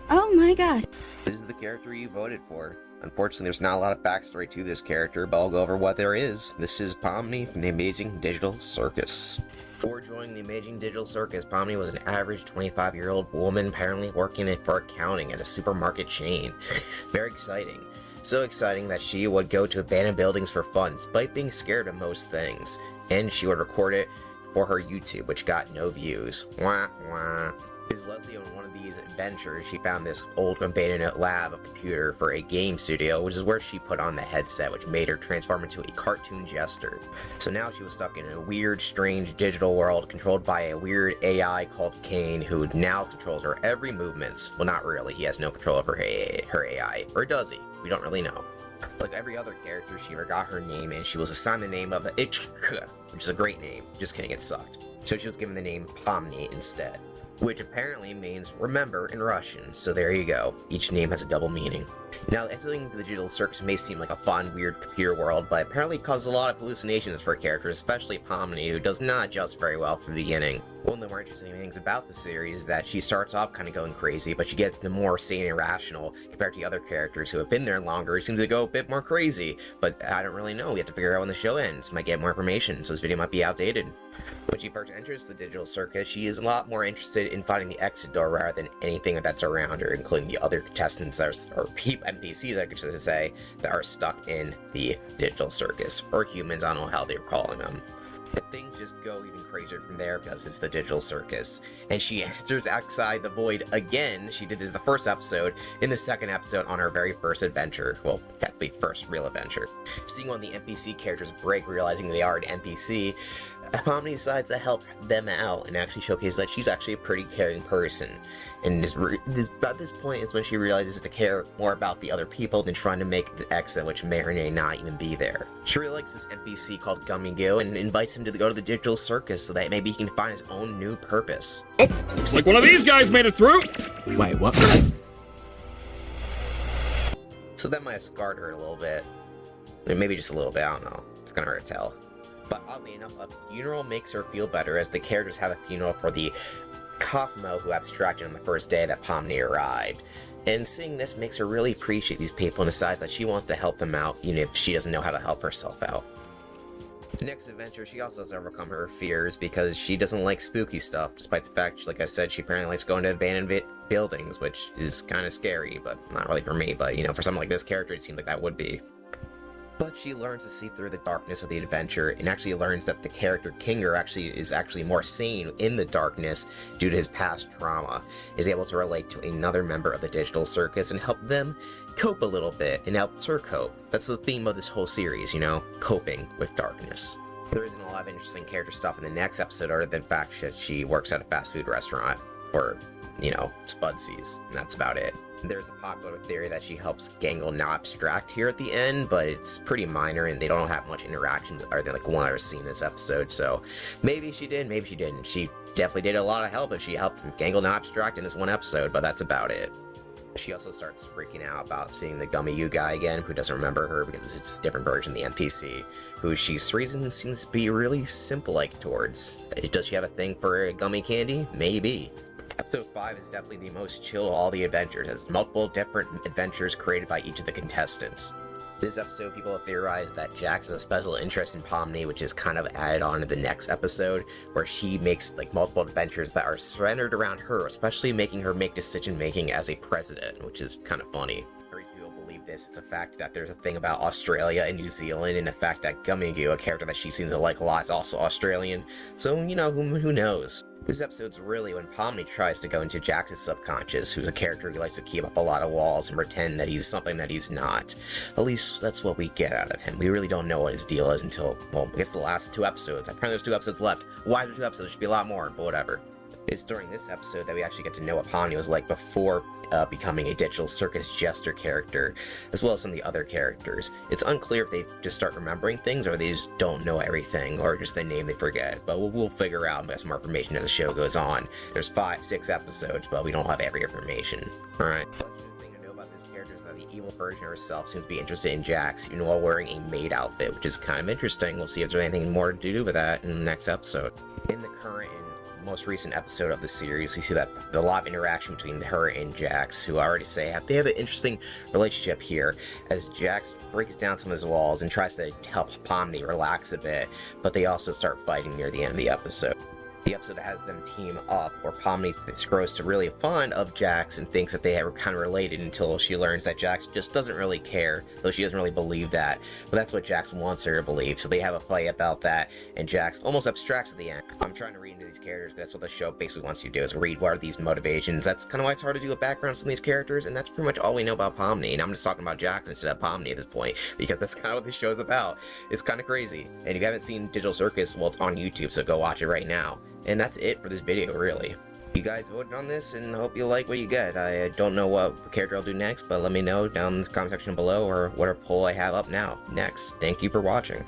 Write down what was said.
Oh my god. This is the character you voted for. Unfortunately, there's not a lot of backstory to this character, but I'll go over what there is. This is Pomni from the Amazing Digital Circus. Before joining the Amazing Digital Circus, Pomni was an average 25-year-old woman apparently working for accounting at a supermarket chain. Very exciting. So exciting that she would go to abandoned buildings for fun, despite being scared of most things. And she would record it for her YouTube, which got no views. Wah wah. It's luckily on one of these adventures, she found this old abandoned lab of computer for a game studio, which is where she put on the headset, which made her transform into a cartoon jester. So now she was stuck in a weird, strange digital world controlled by a weird AI called Kane, who now controls her every movements. Well, not really. He has no control over her AI. Or does he? We don't really know. Like every other character, she forgot her name, and she was assigned the name of the which is a great name. Just kidding, it sucked. So she was given the name Pomni instead, which apparently means remember in Russian, so there you go. Each name has a double meaning. Now, entering the Digital Circus may seem like a fun, weird computer world, but apparently causes a lot of hallucinations for characters, especially Pomni, who does not adjust very well from the beginning. One of the more interesting things about the series is that she starts off kind of going crazy, but she gets the more sane and rational compared to the other characters who have been there longer, who seem to go a bit more crazy. But I don't really know, we have to figure out when the show ends. Might get more information, so this video might be outdated. When she first enters the Digital Circus, she is a lot more interested in finding the exit door rather than anything that's around her, including the other contestants that are, or NPCs, I should say, that are stuck in the Digital Circus, or humans, I don't know how they're calling them. And things just go even crazier from there because it's the Digital Circus. And she enters outside the void again. She did this the first episode, in the second episode on her very first adventure. Well, technically first real adventure. Seeing one of the NPC characters break, realizing they are an NPC, Pomni decides to help them out and actually showcase that she's actually a pretty caring person. And at this point is when she realizes to care more about the other people than trying to make the exit, which may or may not even be there. She really likes this NPC called Gummy Goo and invites him to go to the Digital Circus so that maybe he can find his own new purpose. Oh, looks like one of these guys made it through! Wait, what? So that might have scarred her a little bit. Maybe just a little bit, I don't know. It's gonna hurt to tell. But oddly enough, a funeral makes her feel better, as the characters have a funeral for the Kofmo who abstracted on the first day that Pomni arrived. And seeing this makes her really appreciate these people and decides that she wants to help them out, even if she doesn't know how to help herself out. The next adventure, she also has to overcome her fears because she doesn't like spooky stuff, despite the fact, like I said, she apparently likes going to abandoned buildings, which is kind of scary, but not really for me, but, you know, for someone like this character, it seems like that would be. But she learns to see through the darkness of the adventure, and actually learns that the character Kinger is actually more sane in the darkness due to his past trauma, is able to relate to another member of the Digital Circus and help them cope a little bit, and helps her cope. That's the theme of this whole series, you know, coping with darkness. There isn't a lot of interesting character stuff in the next episode, other than the fact that she works at a fast food restaurant for, you know, Spudsies, and that's about it. There's a popular theory that she helps Gangle now abstract here at the end, but it's pretty minor and they don't have much interaction other than like one other scene in this episode, so maybe she did, maybe she didn't. She definitely did a lot of help if she helped Gangle now abstract in this one episode, but that's about it. She also starts freaking out about seeing the Gummy U guy again, who doesn't remember her because it's a different version of the NPC, who she's reason seems to be really simple-like towards. Does she have a thing for gummy candy? Maybe. Episode 5 is definitely the most chill of all the adventures, as multiple different adventures created by each of the contestants. This episode, people have theorized that Jax has a special interest in Pomni, which is kind of added on to the next episode, where she makes like multiple adventures that are centered around her, especially making her make decision-making as a president, which is kind of funny. The reason people believe this is the fact that there's a thing about Australia and New Zealand, and the fact that Gummy Goo, a character that she seems to like a lot, is also Australian, so, you know, who knows? This episode's really when Pomni tries to go into Jax's subconscious, who's a character who likes to keep up a lot of walls and pretend that he's something that he's not. At least that's what we get out of him. We really don't know what his deal is until, well, I guess the last 2 episodes. Apparently there's 2 episodes left. Why are there 2 episodes? There should be a lot more, but whatever. It's during this episode that we actually get to know what Pomni was like before becoming a Digital Circus jester character, as well as some of the other characters. It's unclear if they just start remembering things, or they just don't know everything, or just the name they forget, but we'll figure out and get some more information as the show goes on. There's 5, 6 episodes, but we don't have every information. Alright. The thing to know about this character is that evil version of herself seems to be interested in Jax, even while wearing a maid outfit, which is kind of interesting. We'll see if there's anything more to do with that in the next episode. In the current and most recent episode of the series, we see that a lot of interaction between her and Jax, who I already say they have an interesting relationship here, as Jax breaks down some of his walls and tries to help Pomni relax a bit, but they also start fighting near the end of the episode. The episode has them team up, where Pomni grows to really fond of Jax and thinks that they are kind of related until she learns that Jax just doesn't really care, though she doesn't really believe that. But that's what Jax wants her to believe, so they have a fight about that, and Jax almost abstracts at the end. I'm trying to read into these characters, that's what the show basically wants you to do, is read what are these motivations. That's kind of why it's hard to do a background on these characters, and that's pretty much all we know about Pomni. And I'm just talking about Jax instead of Pomni at this point, because that's kind of what this show's about. It's kind of crazy. And if you haven't seen Digital Circus, well, it's on YouTube, so go watch it right now. And that's it for this video, really. You guys voted on this, and hope you like what you get. I don't know what character I'll do next, but let me know down in the comment section below, or what poll I have up now. Next. Thank you for watching.